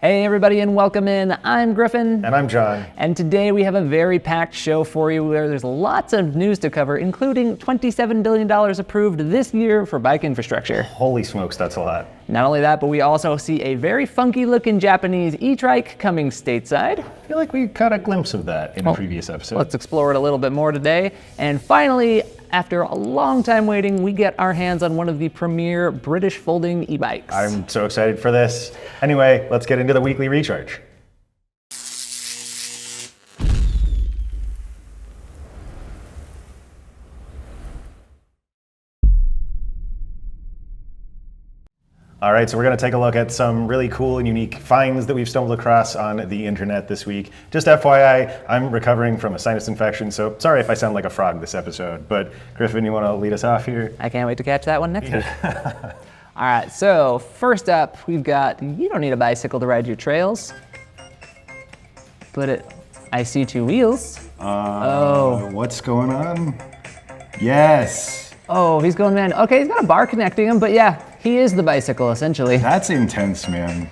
Hey everybody and welcome in. I'm Griffin. And I'm John. And today we have a very packed show for you where there's lots of news to cover, including $27 billion approved this year for bike infrastructure. Holy smokes, that's a lot. Not only that, but we also see a very funky looking Japanese e-trike coming stateside. I feel like we caught a glimpse of that in a previous episode. Let's explore it a little bit more today. And finally, after a long time waiting, we get our hands on one of the premier British folding e-bikes. I'm so excited for this. Anyway, let's get into the weekly recharge. All right, so we're going to take a look at some really cool and unique finds that we've stumbled across on the internet this week. Just FYI, I'm recovering from a sinus infection, so sorry if I sound like a frog this episode. But Griffin, you want to lead us off here? I can't wait to catch that one next week. All right, so first up, we've got, you don't need a bicycle to ride your trails. But I see two wheels. What's going on? Yes. Oh, he's going, man. Okay, he's got a bar connecting him, but yeah, he is the bicycle, essentially. That's intense, man.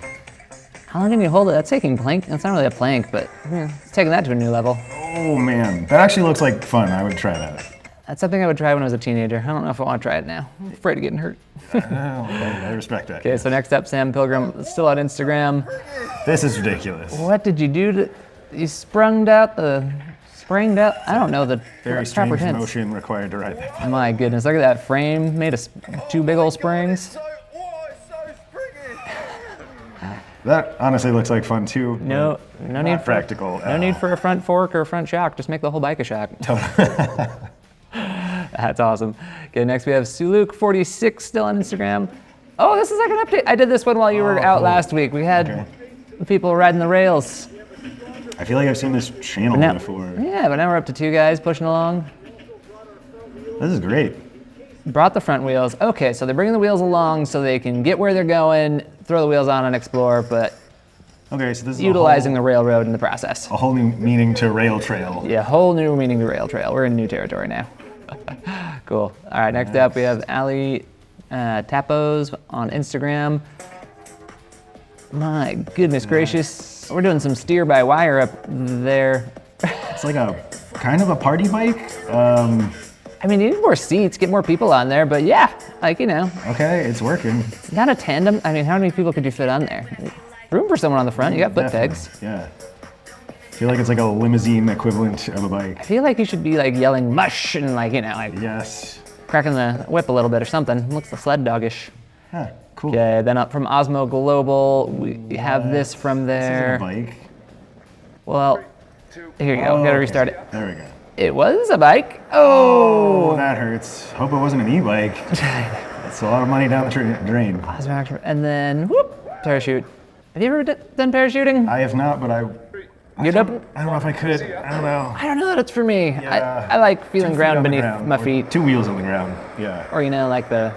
How long can you hold it? That's taking plank. That's not really a plank, but it's taking that to a new level. Oh, man. That actually looks like fun. I would try that. That's something I would try when I was a teenager. I don't know if I want to try it now. I'm afraid of getting hurt. I respect that. Okay, so next up, Sam Pilgrim, still on Instagram. This is ridiculous. What did you do to... You sprung out? I don't know the Very proper strange tense. motion required to ride that. My goodness, look at that frame. Made of two big old springs. That honestly looks like fun too. No need for practical. No need for a front fork or a front shock. Just make the whole bike a shock. That's awesome. Okay, next we have Suluk46 still on Instagram. Oh, this is like an update. I did this one while you were out last week. We had people riding the rails. I feel like I've seen this channel before. Yeah, but now we're up to two guys pushing along. This is great. Brought the front wheels. Okay, so they're bringing the wheels along so they can get where they're going, throw the wheels on and explore, but okay, so this is utilizing the railroad in the process. A whole new meaning to rail trail. Yeah, whole new meaning to rail trail. We're in new territory now. Cool. All right, next up we have Ali Tapos on Instagram. My goodness gracious. We're doing some steer by wire up there. It's like a kind of a party bike. I mean, you need more seats, get more people on there, but yeah, like, you know. Okay, it's working. It's not a tandem. I mean, how many people could you fit on there? Room for someone on the front. You got foot pegs. Yeah. I feel like it's like a limousine equivalent of a bike. I feel like you should be like yelling mush and like, you know, like yes, cracking the whip a little bit or something. Looks the sled doggish. Huh, cool. Okay, then up from Osmo Global, we have this from there. This is a bike. Well, here you go. Gotta restart it. There we go. It was a bike. Oh, that hurts. Hope it wasn't an e-bike. That's a lot of money down the drain. And then, whoop, parachute. Have you ever done parachuting? I have not, but I don't know if I could. I don't know. I don't know that it's for me. Yeah. I like feeling ground beneath my feet. Two wheels on the ground. Yeah. Or, you know, like the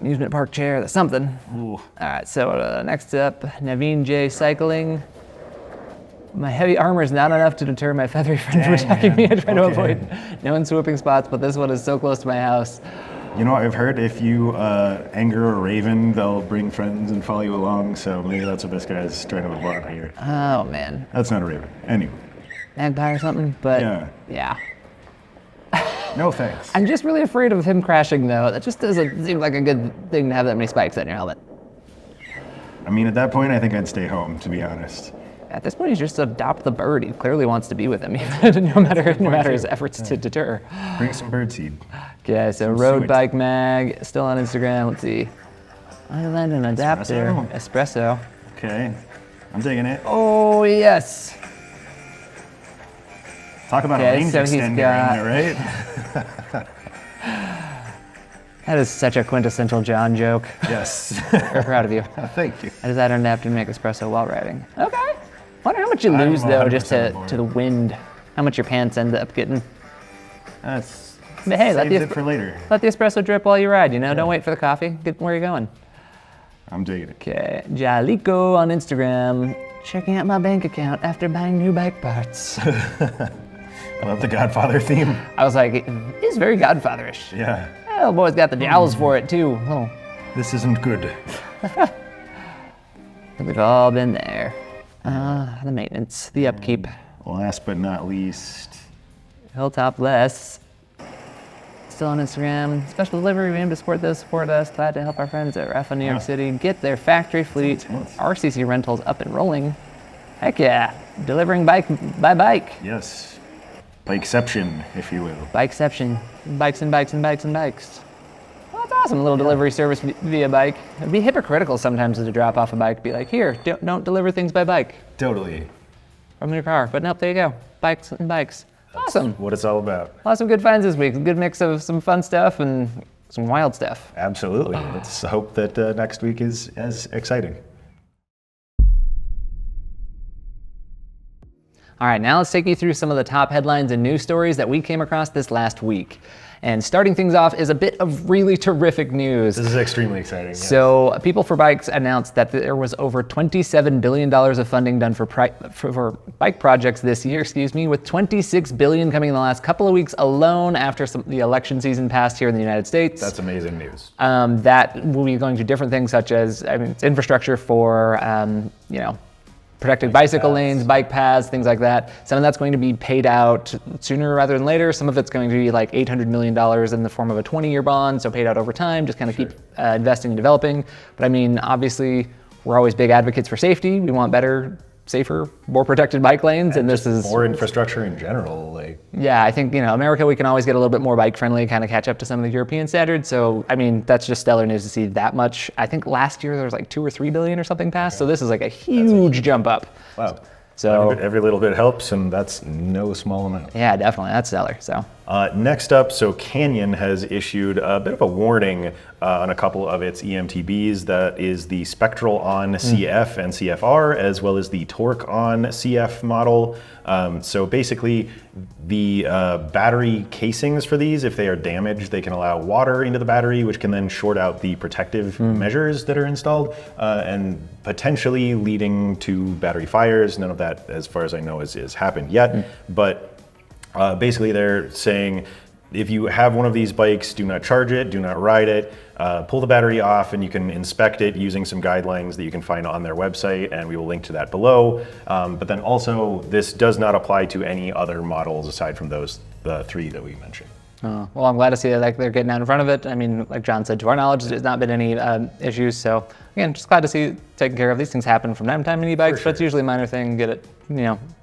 amusement park chair, that's something. Ooh. All right, so next up, Naveen J Cycling. My heavy armor is not enough to deter my feathery friends from attacking me. I try to avoid known swooping spots, but this one is so close to my house. You know what I've heard? If you anger a raven, they'll bring friends and follow you along, so maybe that's what this guy's trying to avoid here. Oh, man. That's not a raven. Anyway. Magpie or something, but yeah. No thanks. I'm just really afraid of him crashing, though. That just doesn't seem like a good thing to have that many spikes on your helmet. I mean, at that point, I think I'd stay home, to be honest. At this point, he's just adopt the bird. He clearly wants to be with him, no matter his efforts to deter. Bring some birdseed. Okay, so Road Bike Mag, still on Instagram. Let's see. Island and adapter. Espresso. Okay, I'm digging it. Oh, yes. Talk about a range extender, right? That is such a quintessential John joke. Yes. Very proud of you. Thank you. I decided an adapter to make espresso while riding. Okay. Wonder how much you lose, though, just to the wind. How much your pants end up getting. That's... But hey, let it for later. Let the espresso drip while you ride, you know? Don't wait for the coffee. Get where you're going. I'm digging it. Okay. Jaliko on Instagram. Checking out my bank account after buying new bike parts. I love the Godfather theme. I was like, it's very Godfatherish. Yeah. Oh, boy's got the jowls for it, too. Oh. This isn't good. think we've all been there. The maintenance, the upkeep. Last but not least, Hilltop Less. Still on Instagram. Special delivery. We aim to support those support us. Glad to help our friends at Rafa New York City get their factory fleet RCC rentals up and rolling. Heck yeah. Delivering bike by bike. yes, bikeception, if you will. Bikeception. Bikes and bikes and bikes and bikes. Well, that's awesome. A little delivery service via bike. It'd be hypocritical sometimes to drop off a bike. Be like, here, don't deliver things by bike Totally. from your car. But nope, there you go. Bikes and bikes. Awesome. What it's all about. Lots of good finds this week. A good mix of some fun stuff and some wild stuff. Absolutely. Let's hope that next week is as exciting. All right, now let's take you through some of the top headlines and news stories that we came across this last week. And starting things off is a bit of really terrific news. This is extremely exciting. Yes. So People for Bikes announced that there was over $27 billion of funding done for bike projects this year, with $26 billion coming in the last couple of weeks alone after the election season passed here in the United States. That's amazing news. That will be going to different things such as, it's infrastructure for, protected bicycle lanes, bike paths, things like that. Some of that's going to be paid out sooner rather than later. Some of it's going to be like $800 million in the form of a 20-year bond, so paid out over time, just kind of keep investing and developing. But I mean, obviously, we're always big advocates for safety. We want better, safer, more protected bike lanes, and this is more infrastructure in general. Yeah, I think, America, we can always get a little bit more bike friendly, kind of catch up to some of the European standards. So, I mean, that's just stellar news to see that much. I think last year there was like 2 or 3 billion or something passed. So this is like a huge jump up. Wow. So every little bit helps, and that's no small amount. Yeah, definitely. That's stellar. So next up, Canyon has issued a bit of a warning on a couple of its EMTBs. That is the Spectral On CF and CFR, as well as the Torque On CF model. So basically, the battery casings for these, if they are damaged, they can allow water into the battery, which can then short out the protective measures that are installed, and potentially leading to battery fires. None of that, as far as I know, has happened yet. But basically, they're saying if you have one of these bikes, do not charge it, do not ride it, pull the battery off, and you can inspect it using some guidelines that you can find on their website, and we will link to that below. But then also, this does not apply to any other models aside from the 3 that we mentioned. Well, I'm glad to see that they're getting out in front of it. I mean, like John said, to our knowledge, there's not been any issues. So again, just glad to see it taken care of. These things happen from time to time in e-bikes, but it's usually a minor thing. Get it,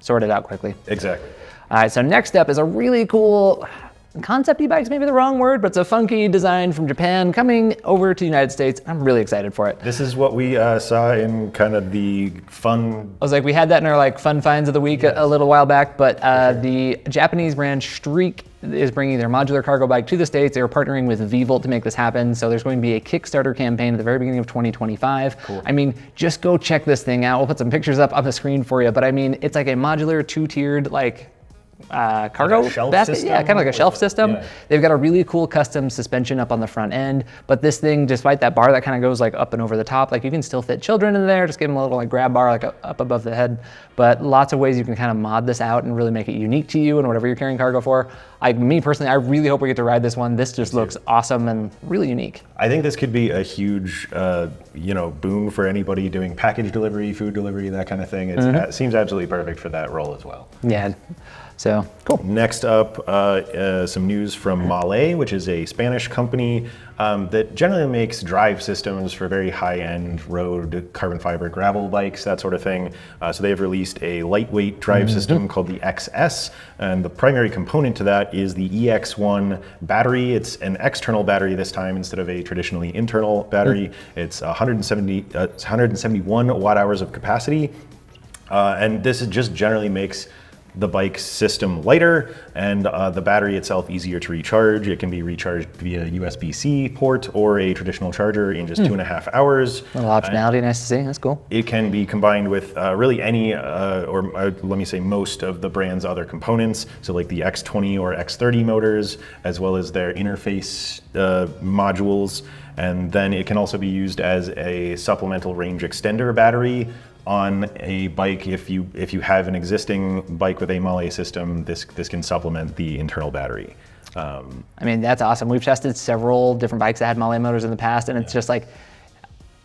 sorted out quickly. Exactly. All right, so next up is a really cool concept e-bike's maybe the wrong word, but it's a funky design from Japan coming over to the United States. I'm really excited for it. This is what we saw in kind of the fun. I was like, we had that in our fun finds of the week a little while back, but the Japanese brand Streak is bringing their modular cargo bike to the States. They were partnering with V-Volt to make this happen. So there's going to be a Kickstarter campaign at the very beginning of 2025. Cool. I mean, just go check this thing out. We'll put some pictures up on the screen for you, but I mean, it's like a modular 2-tiered cargo basket, system? kind of like a shelf system. Yeah. They've got a really cool custom suspension up on the front end, but this thing, despite that bar that kind of goes up and over the top, you can still fit children in there. Just give them a little grab bar up above the head. But lots of ways you can kind of mod this out and really make it unique to you and whatever you're carrying cargo for. Me personally, I really hope we get to ride this one. This just looks awesome and really unique. I think this could be a huge, boon for anybody doing package delivery, food delivery, that kind of thing. It seems absolutely perfect for that role as well. Yeah. So, cool. Next up, some news from Male, which is a Spanish company that generally makes drive systems for very high-end road carbon fiber gravel bikes, that sort of thing. So they have released a lightweight drive system called the XS, and the primary component to that is the EX1 battery. It's an external battery this time instead of a traditionally internal battery. It's 171 watt hours of capacity, and this just generally makes the bike system lighter and the battery itself easier to recharge. It can be recharged via USB-C port or a traditional charger in just 2.5 hours. A little optionality, nice to see. That's cool. It can be combined with really any, let me say most of the brand's other components. So like the X20 or X30 motors, as well as their interface modules. And then it can also be used as a supplemental range extender battery on a bike. If you have an existing bike with a Male system, this can supplement the internal battery. I mean, that's awesome. We've tested several different bikes that had Male motors in the past, and it's just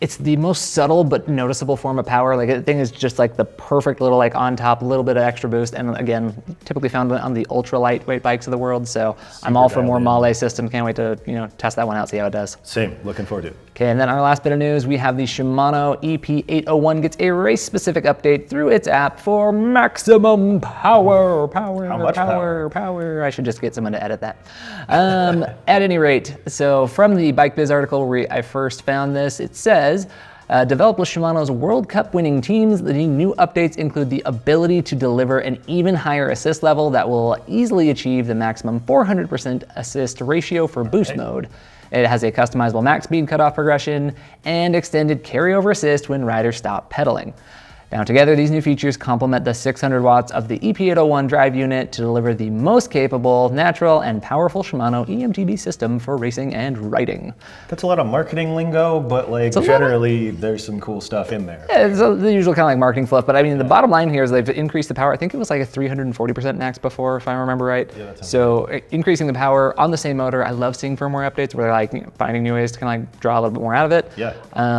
it's the most subtle but noticeable form of power. Like the thing is just like the perfect little like on top, little bit of extra boost. And again, typically found on the ultra lightweight bikes of the world. So I'm all for more Male systems. Can't wait to, test that one out, see how it does. Same, looking forward to it. Okay, and then our last bit of news, we have the Shimano EP801 gets a race-specific update through its app for maximum power. How much power. I should just get someone to edit that. At any rate, so from the Bike Biz article where I first found this, it says, developed with Shimano's World Cup winning teams, the new updates include the ability to deliver an even higher assist level that will easily achieve the maximum 400% assist ratio for boost mode. It has a customizable max speed cutoff progression and extended carryover assist when riders stop pedaling. Now together, these new features complement the 600 watts of the EP801 drive unit to deliver the most capable, natural, and powerful Shimano EMTB system for racing and riding. That's a lot of marketing lingo, but like generally there's some cool stuff in there. Yeah, it's the usual kind of like marketing fluff, but I mean, the bottom line here is they've increased the power. I think it was like a 340% max before, if I remember right. Yeah, so increasing the power on the same motor. I love seeing firmware updates where they're like finding new ways to kind of like draw a little bit more out of it. Yeah.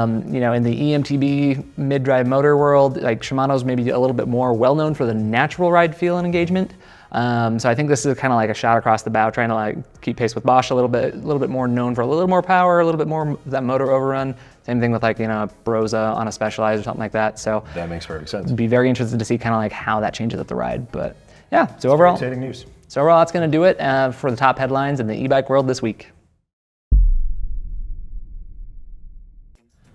In the EMTB mid-drive motor world, like Shimano's maybe a little bit more well-known for the natural ride feel and engagement. So I think this is kind of like a shot across the bow, trying to like keep pace with Bosch a little bit more known for a little more power, a little bit more of that motor overrun. Same thing with like, Broza on a Specialized or something like that. So that makes perfect sense. Be very interested to see kind of like how that changes up the ride. But yeah, so overall, exciting news. So overall, that's going to do it for the top headlines in the e-bike world this week.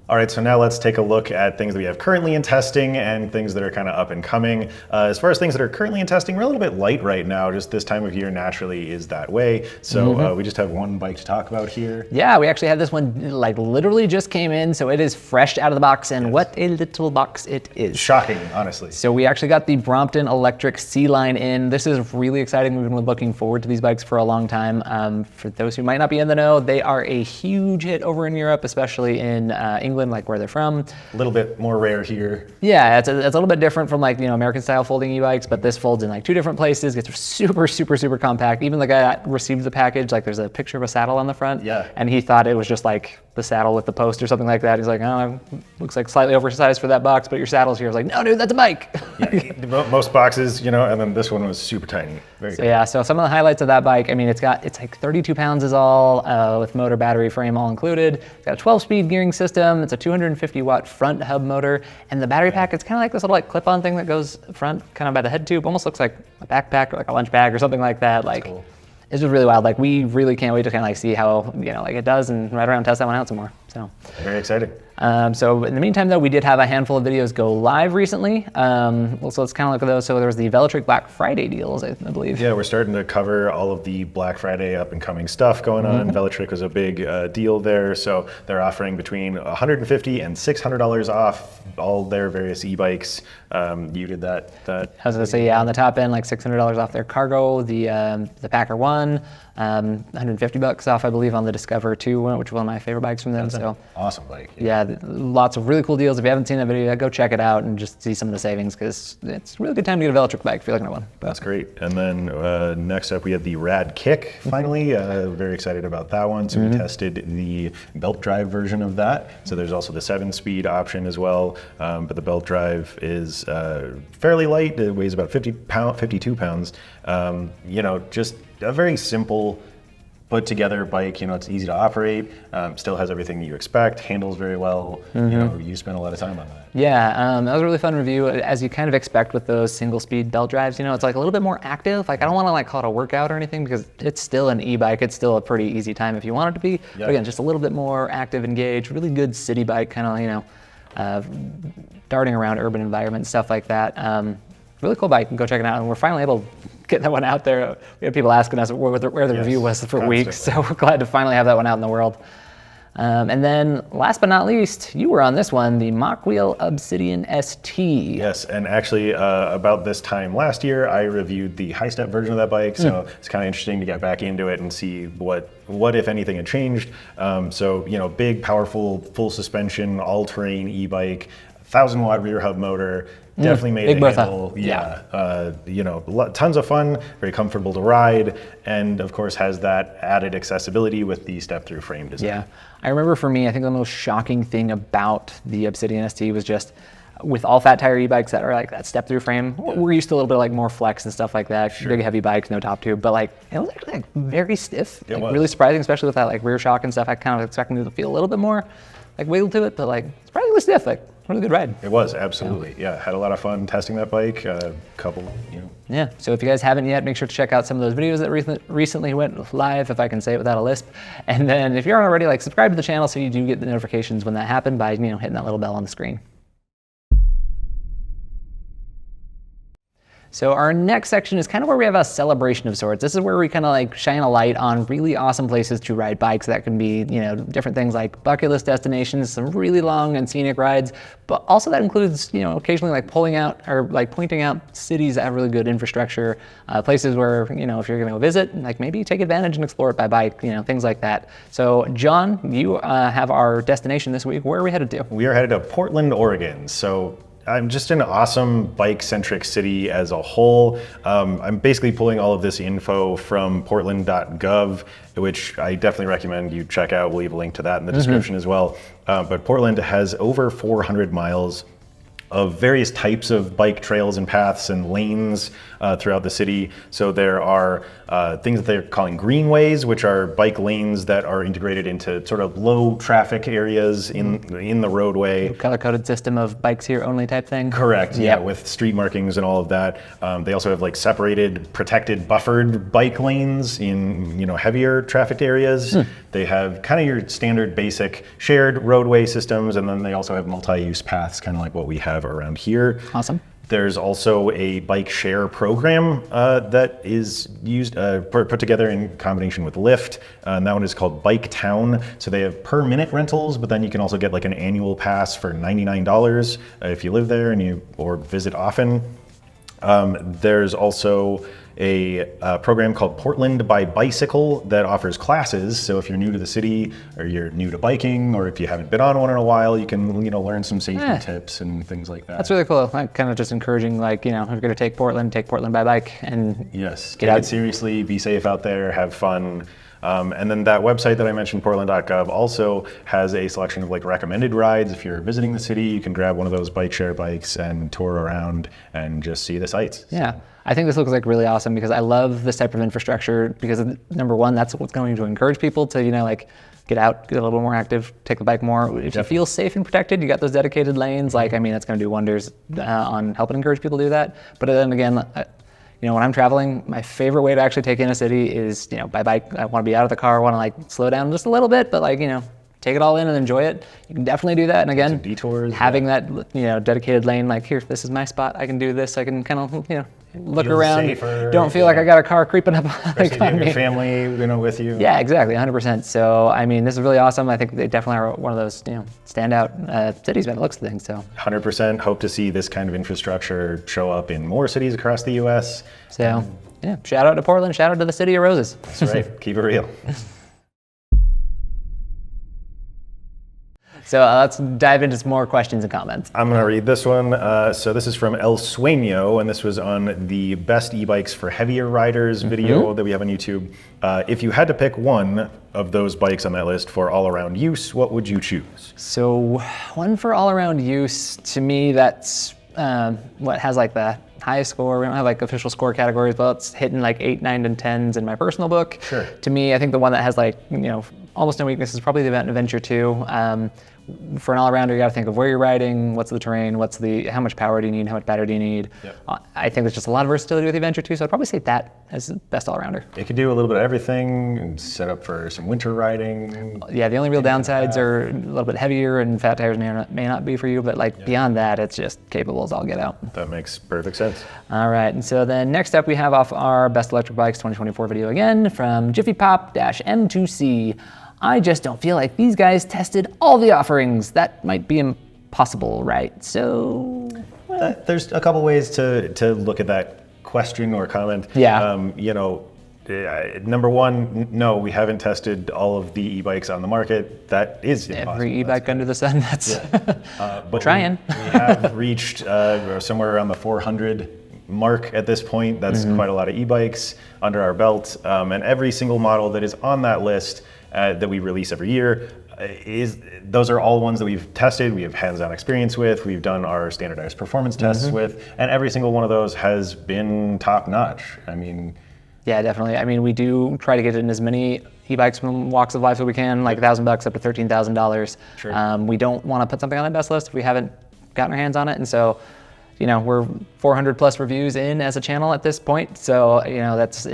All right, so now let's take a look at things that we have currently in testing and things that are kind of up and coming. As far as things that are currently in testing, we're a little bit light right now. Just this time of year naturally is that way. So we just have one bike to talk about here. Yeah, we actually had this one like literally just came in, so it is fresh out of the box, and what a little box it is. Shocking, honestly. So we actually got the Brompton Electric C-Line in. This is really exciting. We've been looking forward to these bikes for a long time. For those who might not be in the know, they are a huge hit over in Europe, especially in England, like where they're from. A little bit more rare here. Yeah, it's a little bit different from like, American style folding e-bikes, but this folds in like 2 different places, gets super, super, super compact. Even the guy that received the package, like there's a picture of a saddle on the front. Yeah. And he thought it was just like the saddle with the post or something like that. He's like, oh, looks like slightly oversized for that box, but your saddle's here. I was like, no, dude, that's a bike. Yeah, most boxes, and then this one was super tiny. Very cool. Yeah, so some of the highlights of that bike, I mean, it's like 32 pounds is all, with motor, battery, frame all included. It's got a 12-speed gearing system. It's a 250-watt front hub motor, and the battery pack, it's kind of like this little like clip-on thing that goes front, kind of by the head tube. Almost looks like a backpack or like a lunch bag or something like that. Like, cool. It's just really wild. Like, we really can't wait to kind of like see how, like it does and ride around, test that one out some more. So very exciting. So in the meantime, though, we did have a handful of videos go live recently. So let's kind of look at those. So there was the Lectric Black Friday deals, I believe. Yeah, we're starting to cover all of the Black Friday up and coming stuff going on. Lectric was a big deal there. So they're offering between $150 and $600 off all their various e-bikes. You did that. I was gonna say, yeah, on the top end, like $600 off their Cargo, the Packer One, $150 off, I believe, on the Discover 2, which is one of my favorite bikes from them. That's so awesome bike. Yeah, lots of really cool deals. If you haven't seen that video, go check it out and just see some of the savings, because it's a really good time to get a Lectric bike if you're looking at one. That's great. And then next up, we have the Rad Kick. Finally, very excited about that one. So we tested the belt drive version of that. So there's also the 7-speed option as well, but the belt drive is fairly light. It weighs about 52 pounds. Just a very simple put together bike. It's easy to operate, still has everything you expect, handles very well. You spent a lot of time on that. Yeah, that was a really fun review. As you kind of expect with those single speed belt drives, it's like a little bit more active. Like, I don't want to like call it a workout or anything, because it's still an e-bike. It's still a pretty easy time if you want it to be. Yep. But again, just a little bit more active, engaged, really good city bike, kind of, darting around urban environments, stuff like that. Really cool bike. Go check it out. And we're finally able to get that one out there. We had people asking us where the review was for weeks, so we're glad to finally have that one out in the world. And then last but not least, you were on this one, the Mach-Wheel Obsidian ST. Yes, and actually about this time last year, I reviewed the high-step version of that bike, so it's kind of interesting to get back into it and see what if anything had changed. Big, powerful, full suspension, all-terrain e-bike, 1,000-watt rear hub motor, definitely made big to Bertha. handle. Tons of fun, very comfortable to ride, and of course has that added accessibility with the step-through frame design. Yeah, I remember for me, I think the most shocking thing about the Obsidian ST was just with all fat tire e-bikes that are like that step-through frame, we're used to a little bit like more flex and stuff like that. Sure. Big heavy bikes, no top tube, but like it was actually like very stiff. It was really surprising, especially with that like rear shock and stuff. I kind of expecting it to feel a little bit more like wiggle to it, but like surprisingly stiff. Like really good ride. It was absolutely, yeah. Had a lot of fun testing that bike. Yeah. So if you guys haven't yet, make sure to check out some of those videos that recently went live, if I can say it without a lisp. And then if you aren't already, like subscribe to the channel so you do get the notifications when that happened by hitting that little bell on the screen. So our next section is kind of where we have a celebration of sorts. This is where we kind of like shine a light on really awesome places to ride bikes that can be, different things like bucket list destinations, some really long and scenic rides, but also that includes, occasionally like pulling out or like pointing out cities that have really good infrastructure, places where, if you're gonna go visit, like maybe take advantage and explore it by bike, things like that. So John, you have our destination this week. Where are we headed to? We are headed to Portland, Oregon. So I'm just an awesome bike-centric city as a whole. I'm basically pulling all of this info from portland.gov, which I definitely recommend you check out. We'll leave a link to that in the description as well. But Portland has over 400 miles of various types of bike trails and paths and lanes throughout the city. So there are things that they're calling greenways, which are bike lanes that are integrated into sort of low traffic areas in the roadway. Color-coded system of bikes here only type thing? Correct, yeah, with street markings and all of that. They also have like separated, protected, buffered bike lanes in heavier trafficked areas. They have kind of your standard basic shared roadway systems, and then they also have multi-use paths, kind of like what we have around here. Awesome. There's also a bike share program that is used, put together in combination with Lyft, and that one is called Bike Town. So they have per minute rentals, but then you can also get like an annual pass for $99 if you live there or visit often. There's also a program called Portland by Bicycle that offers classes. So if you're new to the city or you're new to biking, or if you haven't been on one in a while, you can learn some safety tips and things like that. That's really cool. Like kind of just encouraging, like, if you're going to take Portland by bike and yes, get take out. it seriously, be safe out there, have fun. And then that website that I mentioned, portland.gov, also has a selection of like recommended rides. If you're visiting the city, you can grab one of those bike share bikes and tour around and just see the sights. Yeah. I think this looks like really awesome because I love this type of infrastructure because number one, that's what's going to encourage people to, like get out, get a little bit more active, take the bike more. If you feel safe and protected, you got those dedicated lanes. Like, that's going to do wonders on helping encourage people to do that. But then again, when I'm traveling, my favorite way to actually take in a city is, by bike. I want to be out of the car, I want to like slow down just a little bit, but like, take it all in and enjoy it. You can definitely do that. And again, detours, having that, dedicated lane, like here, this is my spot. I can do this. I can kind of, look around. Safer, don't feel like I got a car creeping up especially on your me. family, with you. Yeah, exactly, 100%. So, this is really awesome. I think they definitely are one of those, standout cities by the looks of things. So, 100% hope to see this kind of infrastructure show up in more cities across the U.S. So, yeah, shout out to Portland, shout out to the City of Roses. That's right, keep it real. So let's dive into some more questions and comments. I'm going to read this one. So this is from El Sueño, and this was on the Best E-Bikes for Heavier Riders video that we have on YouTube. If you had to pick one of those bikes on that list for all-around use, what would you choose? So one for all-around use, to me, that's what has like the highest score. We don't have like official score categories, but it's hitting like 8, 9, and 10s in my personal book. Sure. To me, I think the one that has like, almost no weakness is probably the Adventure 2. For an all-arounder, you got to think of where you're riding, what's the terrain, how much power do you need, how much battery do you need. Yep. I think there's just a lot of versatility with the Adventure 2, so I'd probably say that as the best all-arounder. It could do a little bit of everything and set up for some winter riding. Yeah, the only real downsides are a little bit heavier and fat tires may not be for you, but like beyond that, it's just capable as all get out. That makes perfect sense. All right, and so then next up we have off our Best Electric Bikes 2024 video again from Jiffy Pop-M2C. I just don't feel like these guys tested all the offerings. That might be impossible, right? So, There's a couple ways to look at that question or comment. Yeah. Number one, no, we haven't tested all of the e-bikes on the market. That is impossible. Every e-bike under the sun. That's But trying. We have reached somewhere around the 400 mark at this point. That's quite a lot of e-bikes under our belt. And every single model that is on that list that we release every year those are all ones that we've tested, we have hands-on experience with, we've done our standardized performance tests with, and every single one of those has been top-notch. I mean, yeah, definitely. I mean, we do try to get in as many e-bikes from walks of life as we can, like $1,000 up to $13,000. Sure. We don't want to put something on that best list if we haven't gotten our hands on it, and so, you know, we're 400 plus reviews in as a channel at this point, so, you know, that's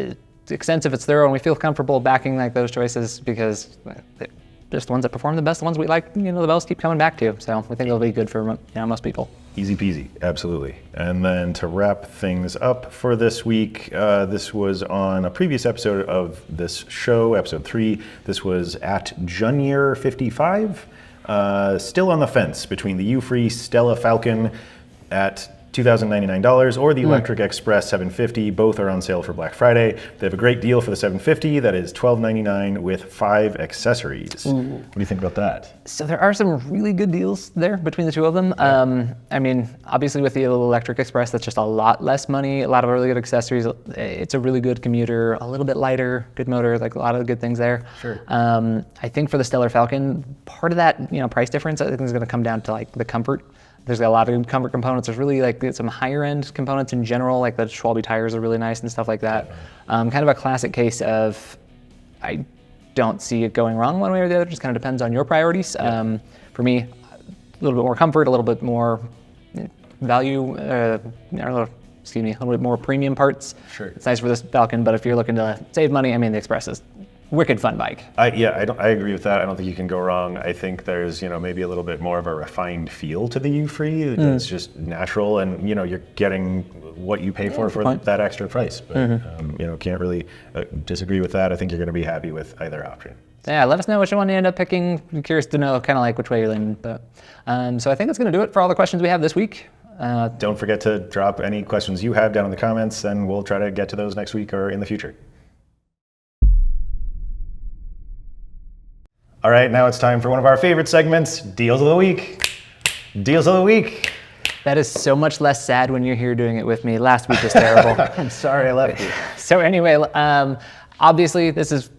extensive, it's thorough, and we feel comfortable backing like those choices because they're just the ones that perform the best, the ones we like, you know, the most keep coming back to. So we think it'll be good for, you know, most people. Easy peasy, absolutely. And then to wrap things up for this week, this was on a previous episode of this show, episode 3. This was at Junior55. Still on the fence between the Euphree Stellar Falcon at $2,099 or the Lectric XPress 750. Both are on sale for Black Friday. They have a great deal for the 750 that is $1,299 with 5 accessories. What do you think about that? So there are some really good deals there between the two of them. I mean, obviously with the Lectric XPress, that's just a lot less money, a lot of really good accessories. It's a really good commuter, a little bit lighter, good motor, like a lot of good things there. Sure. I think for the Stellar Falcon, part of that, you know, price difference, I think is going to come down to like the comfort. There's a lot of comfort components. There's really like some higher end components in general, like the Schwalbe tires are really nice and stuff like that. Kind of a classic case of, I don't see it going wrong one way or the other, just kind of depends on your priorities. For me, a little bit more comfort, a little bit more value, excuse me, a little bit more premium parts. Sure. It's nice for this Falcon, but if you're looking to save money, I mean, the Express is wicked fun bike. I agree with that. I don't think you can go wrong. I think there's, you know, maybe a little bit more of a refined feel to the Euphree. It's just natural, and, you know, you're getting what you pay for that extra price. But you know, can't really disagree with that. I think you're going to be happy with either option. Yeah, let us know which one you end up picking. I'm curious to know kind of like which way you're leaning. But so I think that's going to do it for all the questions we have this week. Don't forget to drop any questions you have down in the comments, and we'll try to get to those next week or in the future. All right, now it's time for one of our favorite segments, Deals of the Week. Deals of the Week. That is so much less sad when you're here doing it with me. Last week was terrible. I'm sorry I left you. So anyway, obviously this is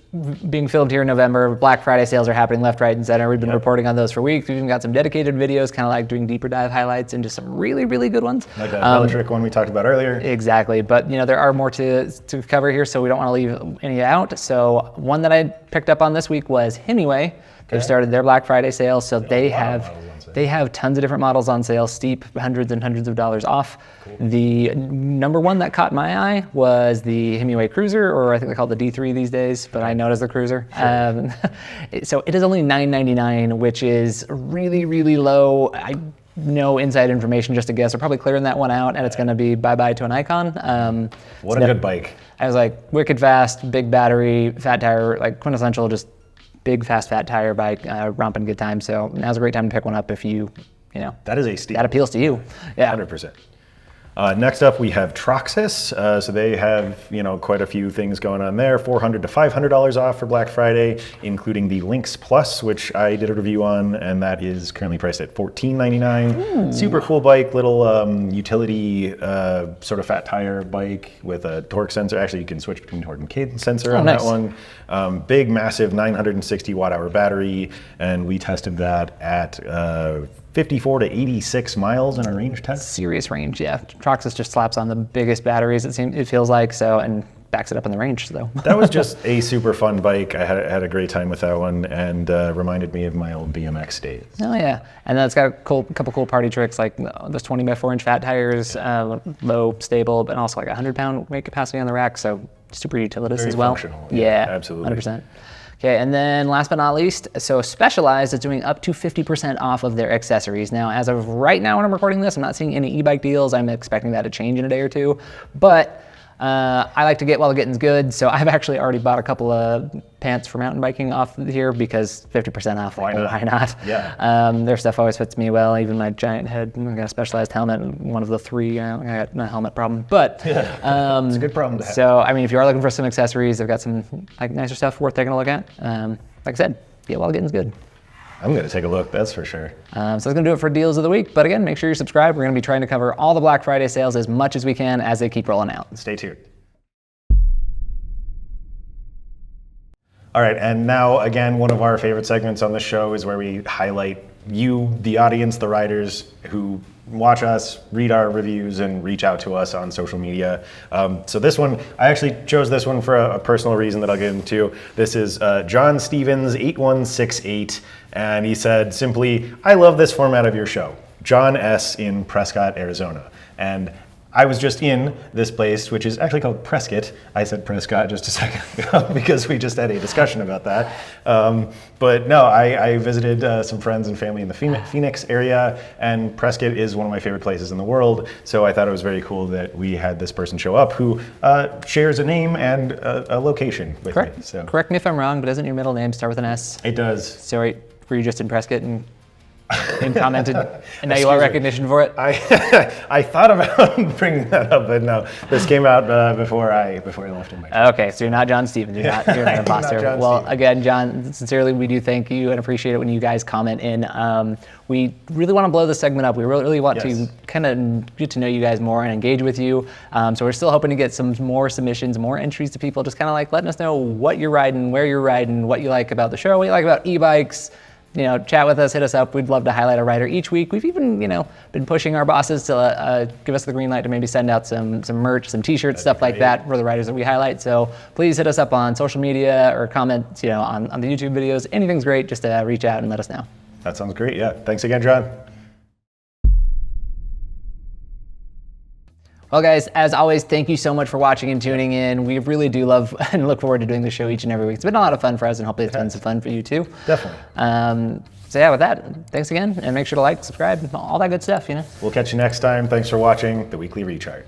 being filmed here in November. Black Friday sales are happening left, right, and center. We've been reporting on those for weeks. We've even got some dedicated videos, kind of like doing deeper dive highlights into some really, really good ones. Like that Lectric one we talked about earlier. Exactly, but you know, there are more to cover here, so we don't want to leave any out. So one that I picked up on this week was Hemingway. They've started their Black Friday sale, so they have tons of different models on sale, steep, hundreds and hundreds of dollars off. Cool. The number one that caught my eye was the Hemingway Cruiser, or I think they call it the D3 these days, but I know it as the Cruiser. Sure. So it is only $999, which is really, really low. No inside information, just a guess. We're probably clearing that one out, and it's going to be bye-bye to an Icon. What a good bike. I was like, wicked fast, big battery, fat tire, like quintessential, just big, fast, fat tire bike, romping good time. So now's a great time to pick one up if you know. That is a steep. That appeals to you. Yeah. 100%. Next up, we have Troxus. So they have, you know, quite a few things going on there. $400 to $500 off for Black Friday, including the Lynx Plus, which I did a review on, and that is currently priced at $14.99. Super cool bike, little utility sort of fat tire bike with a torque sensor. Actually, you can switch between torque and cadence sensor on that one. Big, massive 960 watt-hour battery, and we tested that at 54 to 86 miles in a range test. Serious range, yeah. Troxus just slaps on the biggest batteries, it feels like, so, and backs it up in the range, so. That was just a super fun bike. I had a great time with that one, and reminded me of my old BMX days. Oh yeah, and then it's got a couple cool party tricks, like those 20 by 4 inch fat tires, low, stable, but also like 100-pound weight capacity on the rack, so super utilitarian as well. Functional. Yeah, absolutely. 100%. Okay, and then last but not least, so Specialized is doing up to 50% off of their accessories. Now, as of right now when I'm recording this, I'm not seeing any e-bike deals. I'm expecting that to change in a day or two. But I like to get while the getting's good, so I've actually already bought a couple of pants for mountain biking off here because 50% off. Why not? Why not? Yeah. Their stuff always fits me well. Even my giant head, I got a specialized helmet. One of the three, I got a helmet problem, but It's a good problem to have. So I mean, if you are looking for some accessories, I've got some like nicer stuff worth taking a look at. Like I said, get while the getting's good. I'm going to take a look, that's for sure. So that's going to do it for Deals of the Week. But again, make sure you're subscribed. We're going to be trying to cover all the Black Friday sales as much as we can as they keep rolling out. Stay tuned. All right, and now again, one of our favorite segments on the show is where we highlight you, the audience, the writers who watch us, read our reviews, and reach out to us on social media. So this one, I actually chose this one for a personal reason that I'll get into. This is John Stevens 8168, and he said simply, "I love this format of your show. John S. in Prescott, Arizona." And I was just in this place, which is actually called Prescott. I said Prescott just a second ago because we just had a discussion about that. But no, I visited some friends and family in the Phoenix area, and Prescott is one of my favorite places in the world. So I thought it was very cool that we had this person show up who shares a name and a location with me. So. Correct me if I'm wrong, but doesn't your middle name start with an S? It does. So were you just in Prescott and commented, and now you want recognition for it? I thought about bringing that up, but no, this came out before I left in my Okay, so you're not John Stevens. You're not an imposter. Well, Stevens. again, John, sincerely, we do thank you and appreciate it when you guys comment in. We really want to blow this segment up. We really want to kind of get to know you guys more and engage with you. So we're still hoping to get some more submissions, more entries to people, just kind of like letting us know what you're riding, where you're riding, what you like about the show, what you like about e-bikes. Chat with us, hit us up. We'd love to highlight a rider each week. We've even, been pushing our bosses to give us the green light to maybe send out some merch, some t-shirts, stuff like that for the riders that we highlight. So please hit us up on social media or comment, on the YouTube videos. Anything's great. Just reach out and let us know. That sounds great. Yeah. Thanks again, John. Well, guys, as always, thank you so much for watching and tuning in. We really do love and look forward to doing the show each and every week. It's been a lot of fun for us, and hopefully it's been some fun for you too. Definitely. So yeah, with that, thanks again, and make sure to like, subscribe, all that good stuff. We'll catch you next time. Thanks for watching The Weekly Recharge.